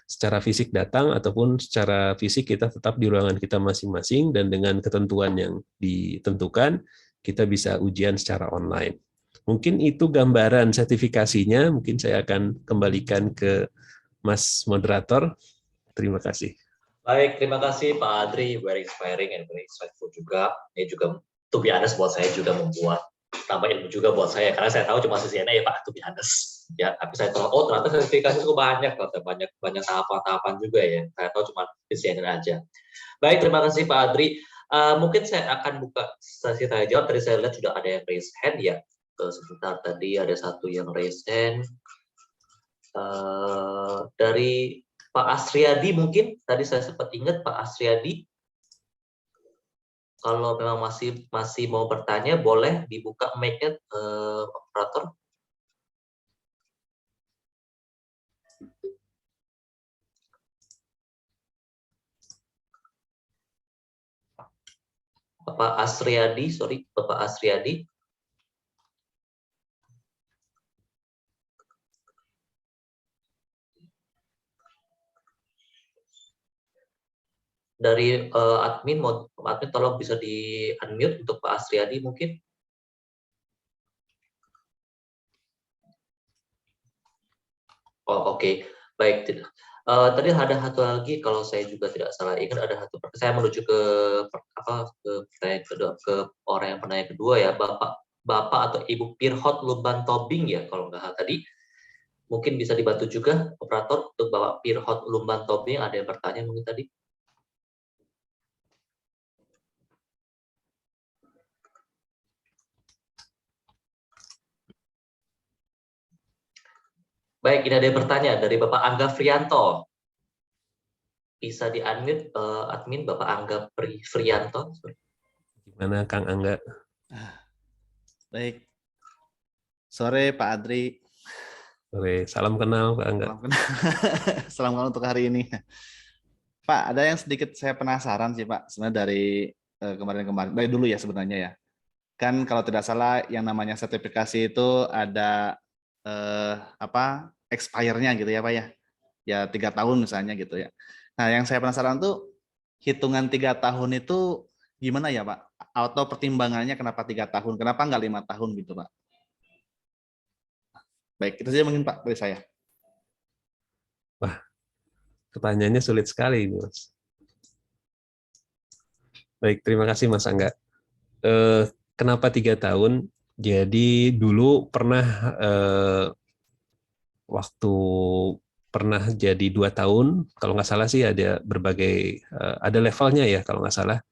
secara fisik datang ataupun secara fisik kita tetap di ruangan kita masing-masing dan dengan ketentuan yang ditentukan kita bisa ujian secara online. Mungkin itu gambaran sertifikasinya, mungkin saya akan kembalikan ke Mas Moderator. Terima kasih. Baik, terima kasih Pak Adri, very inspiring and very insightful juga. Ini juga, to be honest, buat saya juga membuat tambah ilmu juga buat saya, karena saya tahu cuma CCNA ya Pak, to be honest. Ya, tapi saya tahu, oh ternyata sertifikasi itu banyak tahapan-tahapan juga ya. Saya tahu cuma CCNA aja. Baik, terima kasih Pak Adri. Mungkin saya akan buka sesi tanya jawab. Tadi saya lihat sudah ada yang raise hand ya. Sebentar, tadi ada 1 yang raise hand. Dari Pak Asriadi mungkin, tadi saya sempat ingat Pak Asriadi. Kalau memang masih mau bertanya, boleh dibuka mic-nya, operator. Bapak Asriadi, sorry, Bapak Asriadi. Dari admin tolong bisa di unmute untuk Pak Asriadi mungkin. Oh, oke. Baik. Tadi ada satu lagi, kalau saya juga tidak salah ingat, ada satu. Saya menuju ke pertanyaan kedua, ke orang yang penanya kedua ya, Bapak atau Ibu Pirhot Lumban Tobing ya, kalau nggak salah tadi. Mungkin bisa dibantu juga operator untuk Bapak Pirhot Lumban Tobing, ada yang bertanya mungkin tadi. Baik, ini ada yang bertanya dari Bapak Angga Frianto. Bisa di-unmute admin Bapak Angga Frianto. Gimana Kang Angga? Baik. Sore Pak Adri. Sore, salam kenal Pak Angga. Salam kenal. Salam kenal untuk hari ini. Pak, ada yang sedikit saya penasaran sih Pak, sebenarnya dari kemarin-kemarin, dari dulu ya sebenarnya ya. Kan kalau tidak salah yang namanya sertifikasi itu ada expire-nya gitu ya Pak ya. Ya 3 tahun misalnya gitu ya. Nah yang saya penasaran tuh hitungan 3 tahun itu gimana ya Pak? Atau pertimbangannya kenapa 3 tahun? Kenapa nggak 5 tahun gitu Pak? Baik, itu saja mungkin Pak dari saya. Wah, pertanyaannya sulit sekali ini, Mas. Baik, terima kasih Mas Angga. Kenapa 3 tahun? Jadi dulu pernah waktu pernah jadi 2 tahun, kalau nggak salah sih ada berbagai, ada levelnya ya kalau nggak salah.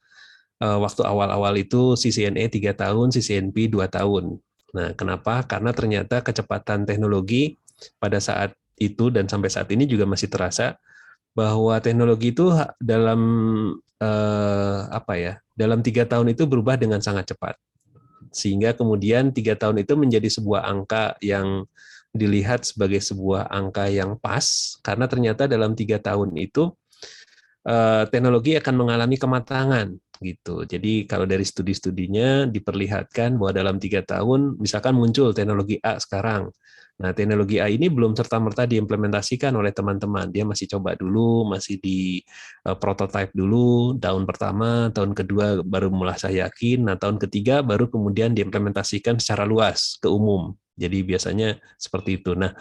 Waktu awal-awal itu CCNA 3 tahun, CCNP 2 tahun. Nah, kenapa? Karena ternyata kecepatan teknologi pada saat itu dan sampai saat ini juga masih terasa bahwa teknologi itu dalam dalam 3 tahun itu berubah dengan sangat cepat. Sehingga kemudian 3 tahun itu menjadi sebuah angka yang dilihat sebagai sebuah angka yang pas, karena ternyata dalam 3 tahun itu teknologi akan mengalami kematangan gitu. Jadi kalau dari studi-studinya diperlihatkan bahwa dalam 3 tahun misalkan muncul teknologi A sekarang. Nah, teknologi A ini belum serta-merta diimplementasikan oleh teman-teman. Dia masih coba dulu, masih di prototype dulu, tahun pertama, tahun kedua baru mulai saya yakin, nah tahun ketiga baru kemudian diimplementasikan secara luas ke umum. Jadi biasanya seperti itu. Nah,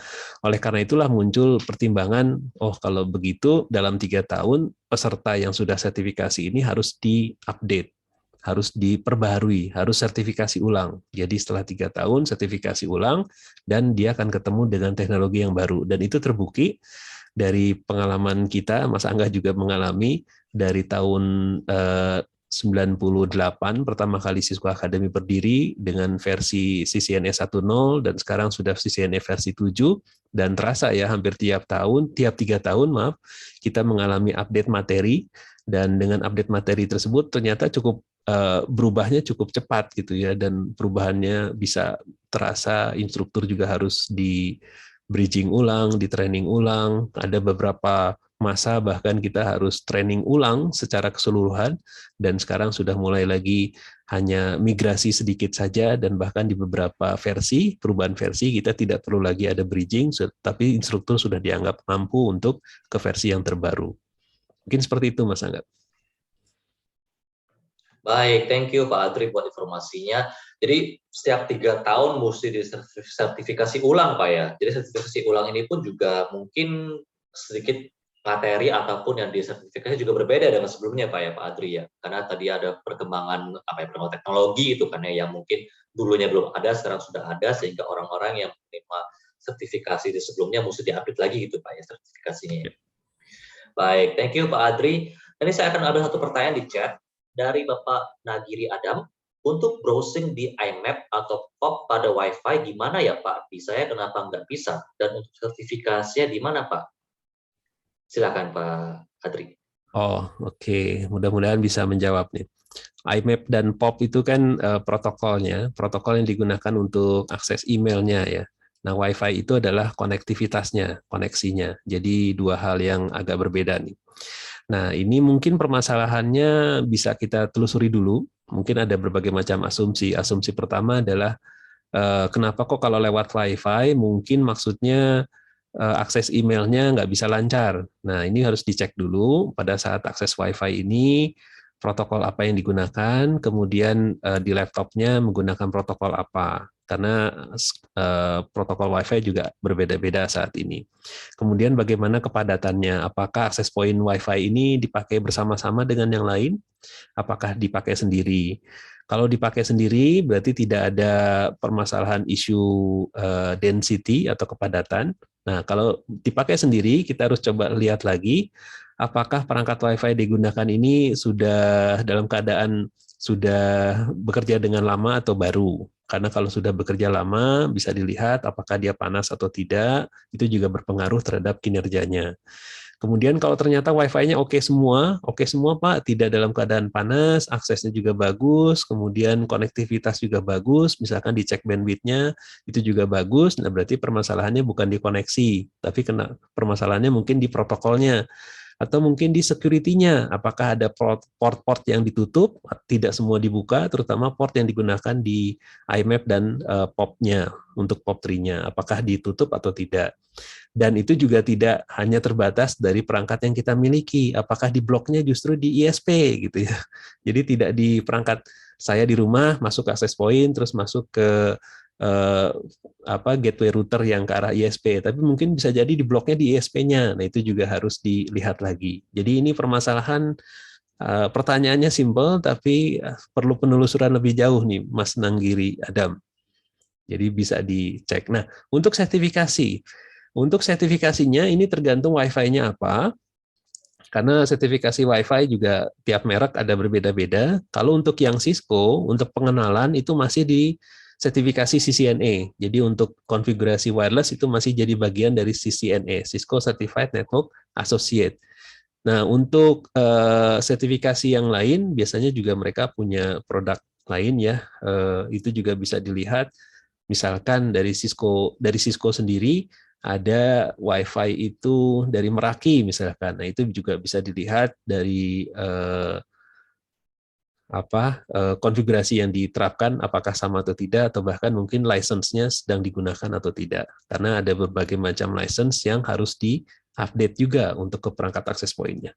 oleh karena itulah muncul pertimbangan, oh kalau begitu dalam 3 tahun peserta yang sudah sertifikasi ini harus di-update, harus diperbaharui, harus sertifikasi ulang. Jadi setelah 3 tahun sertifikasi ulang dan dia akan ketemu dengan teknologi yang baru. Dan itu terbukti dari pengalaman kita, Mas Angga juga mengalami dari tahun 98 pertama kali Siswa Akademi berdiri dengan versi CCNA 1.0 dan sekarang sudah CCNA versi 7 dan terasa ya hampir tiap 3 tahun maaf kita mengalami update materi dan dengan update materi tersebut ternyata cukup berubahnya cukup cepat gitu ya dan perubahannya bisa terasa, instruktur juga harus di bridging ulang, di training ulang, ada beberapa masa bahkan kita harus training ulang secara keseluruhan dan sekarang sudah mulai lagi hanya migrasi sedikit saja dan bahkan di beberapa versi, perubahan versi kita tidak perlu lagi ada bridging tapi instruktur sudah dianggap mampu untuk ke versi yang terbaru. Mungkin seperti itu Mas Angga. Baik, thank you Pak Adri buat informasinya. Jadi setiap 3 tahun mesti disertifikasi ulang Pak ya. Jadi sertifikasi ulang ini pun juga mungkin sedikit materi ataupun yang disertifikasi juga berbeda dengan sebelumnya Pak ya Pak Adri ya. Karena tadi ada perkembangan perkembangan teknologi itu kan ya yang mungkin dulunya belum ada sekarang sudah ada sehingga orang-orang yang menerima sertifikasi di sebelumnya mesti diupdate lagi gitu Pak ya sertifikasinya. Baik, thank you Pak Adri. Ini saya akan ada satu pertanyaan di chat dari Bapak Nagiri Adam. Untuk browsing di IMAP atau POP pada Wi-Fi gimana ya Pak? Bisa ya, kenapa nggak bisa? Dan untuk sertifikasinya di mana Pak? Silakan Pak Adri. Oh, oke. Mudah-mudahan bisa menjawab nih. IMAP dan POP itu kan protokolnya, protokol yang digunakan untuk akses emailnya ya. Nah, Wi-Fi itu adalah konektivitasnya, koneksinya. Jadi dua hal yang agak berbeda nih. Nah, ini mungkin permasalahannya bisa kita telusuri dulu. Mungkin ada berbagai macam asumsi. Asumsi pertama adalah kenapa kok kalau lewat Wi-Fi mungkin maksudnya akses emailnya nggak bisa lancar. Nah, ini harus dicek dulu pada saat akses Wi-Fi ini protokol apa yang digunakan, kemudian di laptopnya menggunakan protokol apa. Karena protokol Wi-Fi juga berbeda-beda saat ini. Kemudian bagaimana kepadatannya? Apakah akses point Wi-Fi ini dipakai bersama-sama dengan yang lain? Apakah dipakai sendiri? Kalau dipakai sendiri berarti tidak ada permasalahan isu density atau kepadatan. Nah, kalau dipakai sendiri kita harus coba lihat lagi apakah perangkat Wi-Fi digunakan ini sudah dalam keadaan sudah bekerja dengan lama atau baru. Karena kalau sudah bekerja lama, bisa dilihat apakah dia panas atau tidak, itu juga berpengaruh terhadap kinerjanya. Kemudian kalau ternyata Wi-Fi-nya oke semua Pak, tidak dalam keadaan panas, aksesnya juga bagus, kemudian konektivitas juga bagus, misalkan dicek bandwidth-nya, itu juga bagus, nah berarti permasalahannya bukan di koneksi, tapi permasalahannya mungkin di protokolnya, atau mungkin di security-nya, apakah ada port-port yang ditutup, tidak semua dibuka, terutama port yang digunakan di IMAP dan POP-nya, untuk POP3-nya, apakah ditutup atau tidak. Dan itu juga tidak hanya terbatas dari perangkat yang kita miliki, apakah di bloknya justru di ISP gitu ya. Jadi tidak di perangkat saya di rumah masuk access point terus masuk ke gateway router yang ke arah ISP, tapi mungkin bisa jadi di bloknya di ISP-nya. Nah, itu juga harus dilihat lagi. Jadi ini permasalahan, pertanyaannya simpel tapi perlu penelusuran lebih jauh nih, Mas Nanggiri Adam. Jadi bisa dicek. Nah, untuk sertifikasinya ini tergantung Wi-Fi-nya apa. Karena sertifikasi Wi-Fi juga tiap merek ada berbeda-beda. Kalau untuk yang Cisco, untuk pengenalan itu masih di sertifikasi CCNA. Jadi untuk konfigurasi wireless itu masih jadi bagian dari CCNA, Cisco Certified Network Associate. Nah, untuk sertifikasi yang lain, biasanya juga mereka punya produk lain ya. Itu juga bisa dilihat. Misalkan dari Cisco sendiri, ada Wi-Fi itu dari Meraki misalkan. Nah, itu juga bisa dilihat dari konfigurasi yang diterapkan apakah sama atau tidak, atau bahkan mungkin license-nya sedang digunakan atau tidak. Karena ada berbagai macam license yang harus di-update juga untuk ke perangkat access point-nya.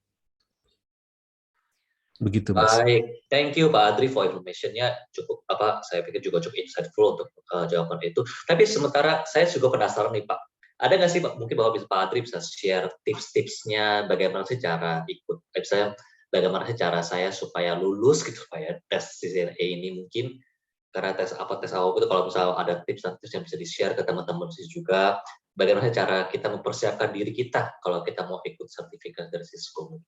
Begitu, Mas. Baik, thank you Pak Adri for information-nya, cukup saya pikir juga cukup insightful untuk jawaban itu. Tapi sementara saya juga penasaran nih Pak, ada nggak sih Pak, mungkin Pak Adri bisa share tips-tipsnya bagaimana sih cara ikut, misalnya bagaimana sih cara saya supaya lulus gitu Pak ya, tes CCNA ini mungkin, karena tes AWOK itu kalau misalnya ada tips-tips yang bisa di-share ke teman-teman sih juga, bagaimana sih cara kita mempersiapkan diri kita kalau kita mau ikut sertifikat dari Cisco.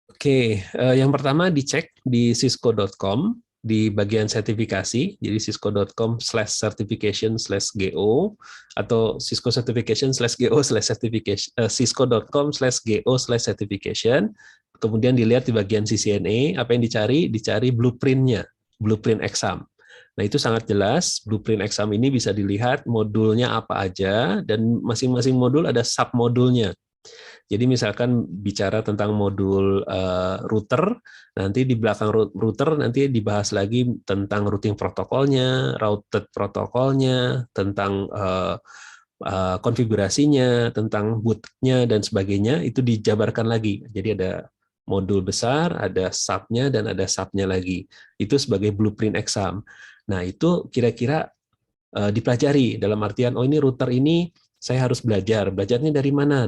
Oke, yang pertama dicek di cisco.com di bagian sertifikasi, jadi cisco.com/certification/go atau Cisco certification/go/certification, cisco.com/go/certification. Kemudian dilihat di bagian CCNA, apa yang dicari blueprint-nya, blueprint exam. Nah, itu sangat jelas, blueprint exam ini bisa dilihat modulnya apa aja, dan masing-masing modul ada sub-modulnya. Jadi misalkan bicara tentang modul router, nanti di belakang router nanti dibahas lagi tentang routing protokolnya, routed protokolnya, tentang konfigurasinya, tentang bootnya dan sebagainya, itu dijabarkan lagi. Jadi ada modul besar, ada sub-nya, dan ada sub-nya lagi. Itu sebagai blueprint exam. Nah, itu kira-kira dipelajari dalam artian, oh ini router ini saya harus belajar. Belajarnya dari mana?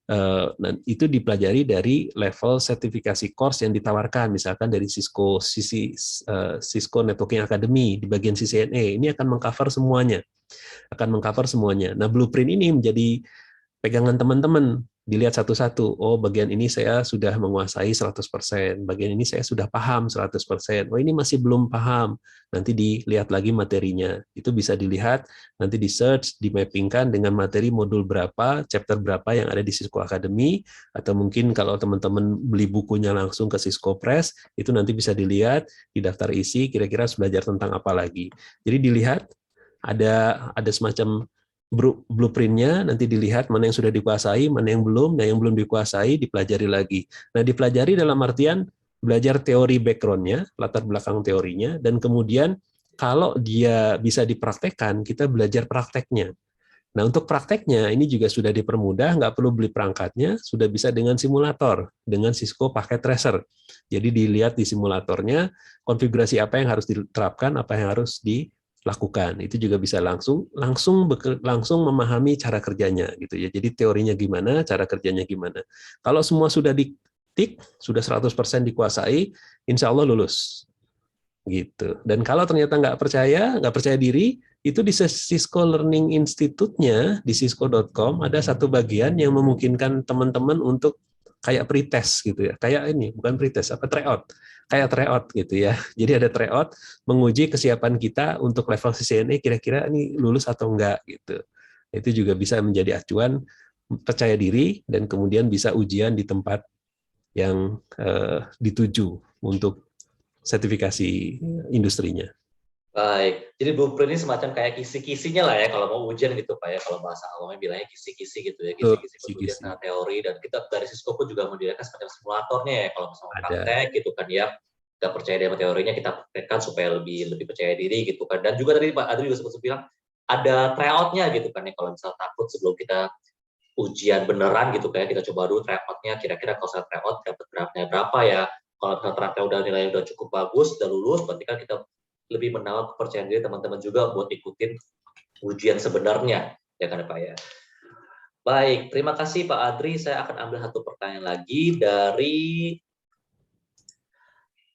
Nah, itu dipelajari dari level sertifikasi course yang ditawarkan, misalkan dari Cisco Networking Academy di bagian CCNA. Ini akan mengcover semuanya. Nah, blueprint ini menjadi pegangan teman-teman, dilihat satu-satu. Oh, bagian ini saya sudah menguasai 100%, bagian ini saya sudah paham 100%. Oh, ini masih belum paham. Nanti dilihat lagi materinya. Itu bisa dilihat, nanti di-search, di-mappingkan dengan materi modul berapa, chapter berapa yang ada di Cisco Academy, atau mungkin kalau teman-teman beli bukunya langsung ke Cisco Press, itu nanti bisa dilihat, di daftar isi, kira-kira harus belajar tentang apa lagi. Jadi dilihat, ada semacam blueprint-nya, nanti dilihat mana yang sudah dikuasai, mana yang belum, nah yang belum dikuasai dipelajari lagi. Nah, dipelajari dalam artian belajar teori background-nya, latar belakang teorinya, dan kemudian kalau dia bisa dipraktekkan, kita belajar prakteknya. Nah, untuk prakteknya ini juga sudah dipermudah, nggak perlu beli perangkatnya, sudah bisa dengan simulator, dengan Cisco Packet Tracer. Jadi dilihat di simulatornya, konfigurasi apa yang harus diterapkan, apa yang harus dilakukan. Itu juga bisa langsung memahami cara kerjanya gitu ya. Jadi teorinya gimana, cara kerjanya gimana. Kalau semua sudah ditik, sudah 100% dikuasai, insya Allah lulus. Gitu. Dan kalau ternyata nggak percaya diri, itu di Cisco Learning Institute-nya di cisco.com ada satu bagian yang memungkinkan teman-teman untuk kayak pretest gitu ya. Kayak ini, bukan pretest, tryout. Kayak tryout gitu ya. Jadi ada tryout menguji kesiapan kita untuk level CCNA kira-kira ini lulus atau enggak gitu. Itu juga bisa menjadi acuan percaya diri dan kemudian bisa ujian di tempat yang dituju untuk sertifikasi industrinya. Baik, jadi blueprint ini semacam kayak kisi-kisinya lah ya kalau mau ujian gitu Pak ya, kalau bahasa awamnya bilangnya kisi-kisi gitu ya, Tuh, kisi-kisi penulisan kisi-kisi. teori, dan kita dari Cisco pun juga menyediakan semacam simulatornya ya kalau misalnya Ada. praktek gitu kan ya, nggak percaya dengan teorinya kita praktekkan supaya lebih lebih percaya diri gitu kan. Dan juga tadi Pak Adri juga sempat bilang ada tryout-nya gitu kan ya, kalau misalnya takut sebelum kita ujian beneran gitu kayak kita coba dulu tryout-nya, kira-kira kalau saya tryout dapat grafnya berapa ya, kalau misalnya ternyata udah nilainya udah cukup bagus, udah lulus, berarti kan kita lebih menambah kepercayaan diri teman-teman juga buat ikutin ujian sebenarnya, ya kan Pak ya. Baik, terima kasih Pak Adri. Saya akan ambil satu pertanyaan lagi dari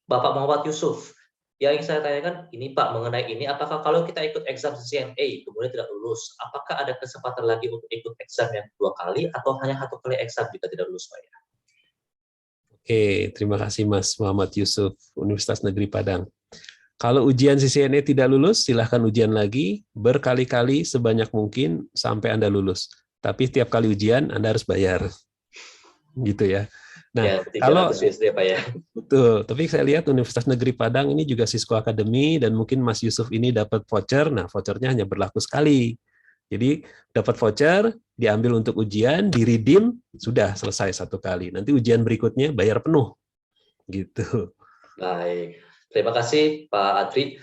Bapak Muhammad Yusuf. Yang ingin saya tanyakan ini Pak, mengenai ini, apakah kalau kita ikut exam CCNA kemudian tidak lulus, apakah ada kesempatan lagi untuk ikut exam yang 2 kali atau hanya 1 kali exam jika tidak lulus Pak ya? Oke, terima kasih Mas Muhammad Yusuf, Universitas Negeri Padang. Kalau ujian CCNA tidak lulus, silahkan ujian lagi berkali-kali sebanyak mungkin sampai Anda lulus. Tapi setiap kali ujian Anda harus bayar. Gitu ya. Nah, Ya, kalau 300 USD Pak ya. betul, tapi saya lihat Universitas Negeri Padang ini juga Cisco Academy dan mungkin Mas Yusuf ini dapat voucher. Nah, vouchernya hanya berlaku sekali. Jadi dapat voucher, diambil untuk ujian, di-redeem, sudah selesai 1 kali. Nanti ujian berikutnya bayar penuh. Gitu. Baik, terima kasih Pak Adri.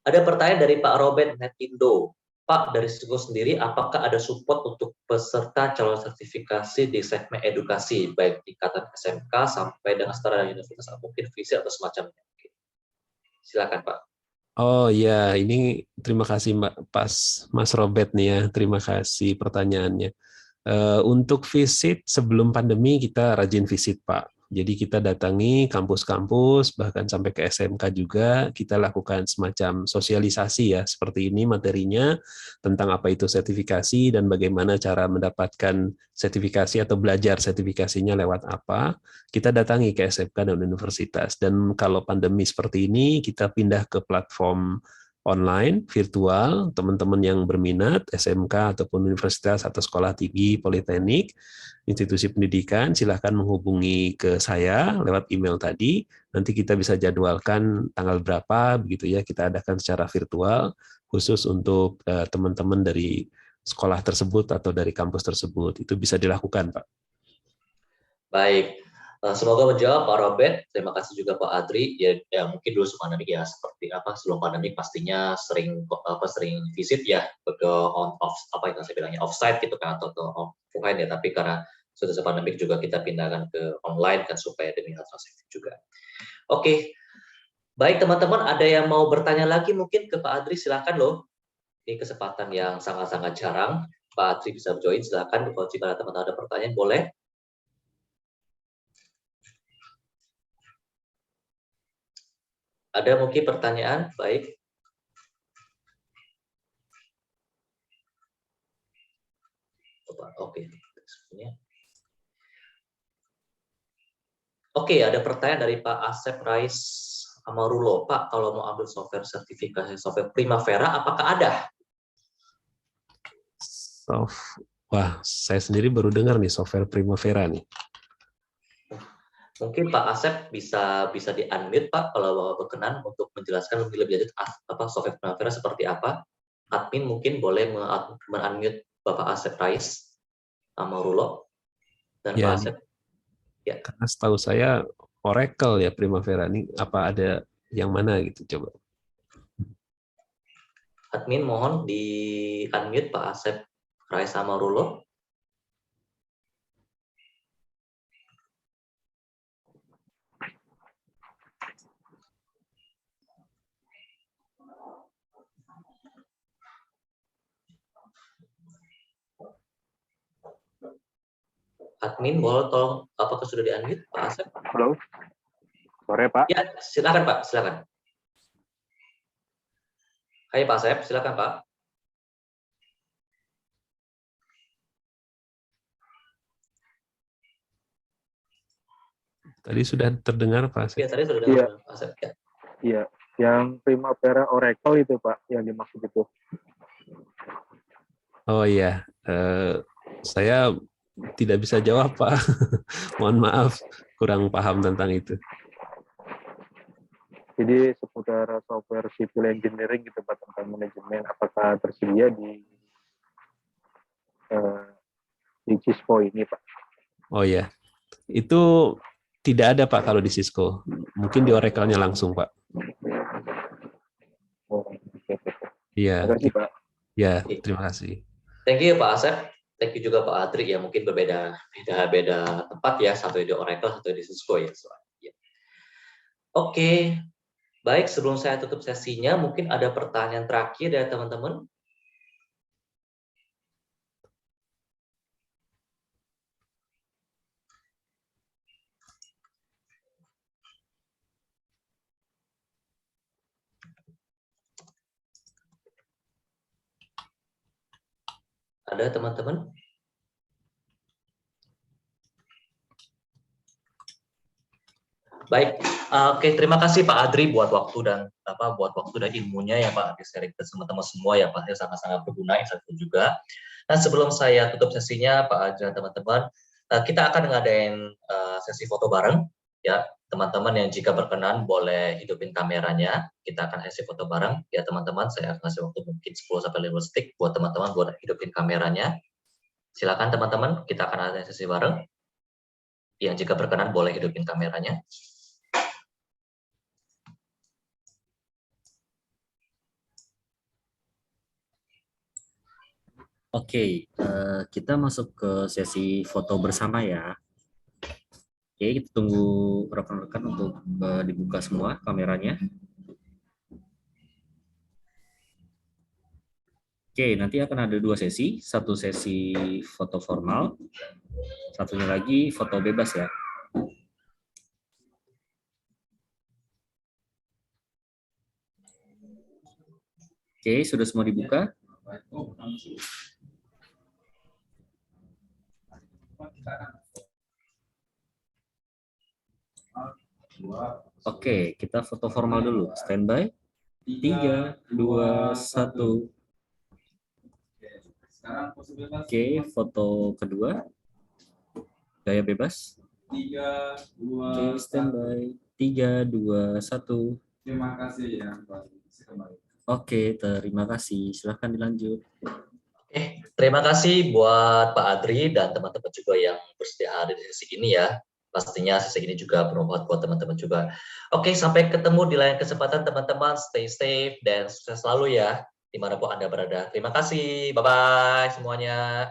Ada pertanyaan dari Pak Robert Netindo. Pak, dari Cisco sendiri, apakah ada support untuk peserta calon sertifikasi di segmen edukasi, baik tingkatan SMK sampai dengan setara universitas, mungkin visi atau semacamnya? Silakan Pak. Oh ya, ini terima kasih Mas Robert nih ya, terima kasih pertanyaannya. Untuk visit sebelum pandemi kita rajin visit Pak. Jadi kita datangi kampus-kampus, bahkan sampai ke SMK juga, kita lakukan semacam sosialisasi ya, seperti ini materinya, tentang apa itu sertifikasi dan bagaimana cara mendapatkan sertifikasi atau belajar sertifikasinya lewat apa. Kita datangi ke SMK dan universitas. Dan kalau pandemi seperti ini, kita pindah ke platform online, virtual, teman-teman yang berminat, SMK ataupun universitas atau sekolah tinggi, politeknik, institusi pendidikan, silahkan menghubungi ke saya lewat email tadi, nanti kita bisa jadwalkan tanggal berapa, begitu ya, kita adakan secara virtual, khusus untuk teman-teman dari sekolah tersebut atau dari kampus tersebut, itu bisa dilakukan, Pak. Baik, semoga menjawab Pak Robert. Terima kasih juga Pak Adri. Ya mungkin dulu sebelum pandemi ya seperti apa, sebelum pandemi pastinya sering visit ya ke on off apa yang saya bilangnya offsite gitu kan atau ke offline ya. Tapi karena sudah pandemi juga kita pindahkan ke online kan supaya demi hal transaksi juga. Oke, baik teman-teman, ada yang mau bertanya lagi mungkin ke Pak Adri, silakan loh. Ini kesempatan yang sangat-sangat jarang. Pak Adri bisa join, silakan. Kalau jika teman-teman ada pertanyaan boleh. Ada mungkin pertanyaan? Baik. Oke. Oke, ada pertanyaan dari Pak Asep Rais Amarulo. Pak, kalau mau ambil software sertifikasi software Primavera, apakah ada? Wah, saya sendiri baru dengar nih software Primavera nih. Mungkin Pak Asep bisa di-unmute Pak kalau Bapak berkenan untuk menjelaskan lebih lanjut apa software Primavera seperti apa. Admin mungkin boleh men-unmute Bapak Asep Rais Amarulo dan Ya, Pak Asep. Ya. Karena setahu saya Oracle ya Primavera ini, apa ada yang mana gitu coba. Admin mohon di-unmute Pak Asep Rais Amarulo. Admin, boleh tolong apakah sudah di-unmute Pak Asep? Halo, sore Pak. Ya, silakan Pak, silakan. Hai Pak Asep, silakan Pak. Tadi sudah terdengar Pak Asep? Ya, tadi sudah dengar Pak Asep. Ya. Iya, yang Primavera Oracle itu Pak, yang dimaksud itu. Oh iya, saya tidak bisa jawab Pak. Mohon maaf, kurang paham tentang itu. Jadi seputar software civil engineering gitu Pak, tentang manajemen, apakah tersedia di Cisco ini Pak? Oh ya, itu tidak ada Pak kalau di Cisco. Mungkin di Oracle-nya langsung Pak. Oh, oke. Iya, Terima kasih Pak. ya terima kasih. Thank you Pak Asep. Thank you juga Pak Adri ya, mungkin beda tempat ya, satu di Oracle, satu di Cisco ya. Oke, baik sebelum saya tutup sesinya, mungkin ada pertanyaan terakhir dari teman-teman. Ada teman-teman? Baik, oke, terima kasih Pak Adri buat waktu dan ilmunya ya Pak, di-sharing ke teman-teman semua ya Pak, ya sangat-sangat berguna insight juga. Nah sebelum saya tutup sesinya Pak Adri dan teman-teman, kita akan ngadain sesi foto bareng ya teman-teman, yang jika berkenan boleh hidupin kameranya, kita akan sesi foto bareng ya teman-teman. Saya akan kasih waktu mungkin 10-15 detik buat teman-teman buat hidupin kameranya. Silakan teman-teman, kita akan ada sesi bareng. Yang jika berkenan boleh hidupin kameranya. Oke, kita masuk ke sesi foto bersama ya. Oke, kita tunggu rekan-rekan untuk dibuka semua kameranya. Oke, nanti akan ada 2 sesi. Satu sesi foto formal, satunya lagi foto bebas ya. Oke, sudah semua dibuka? Oke, kita foto formal dulu. Standby. 3, 2, 1. Oke, foto kedua. Gaya bebas. 3, 2, Oke, standby. 3, 2, 1. Terima kasih ya Pak. Oke, terima kasih. Silahkan dilanjut. Terima kasih buat Pak Adri dan teman-teman juga yang bersedia hadir di sesi ini ya. Pastinya sesi ini juga bermanfaat buat teman-teman juga. Oke, sampai ketemu di lain kesempatan teman-teman. Stay safe dan sukses selalu ya, dimanapun Anda berada. Terima kasih. Bye-bye semuanya.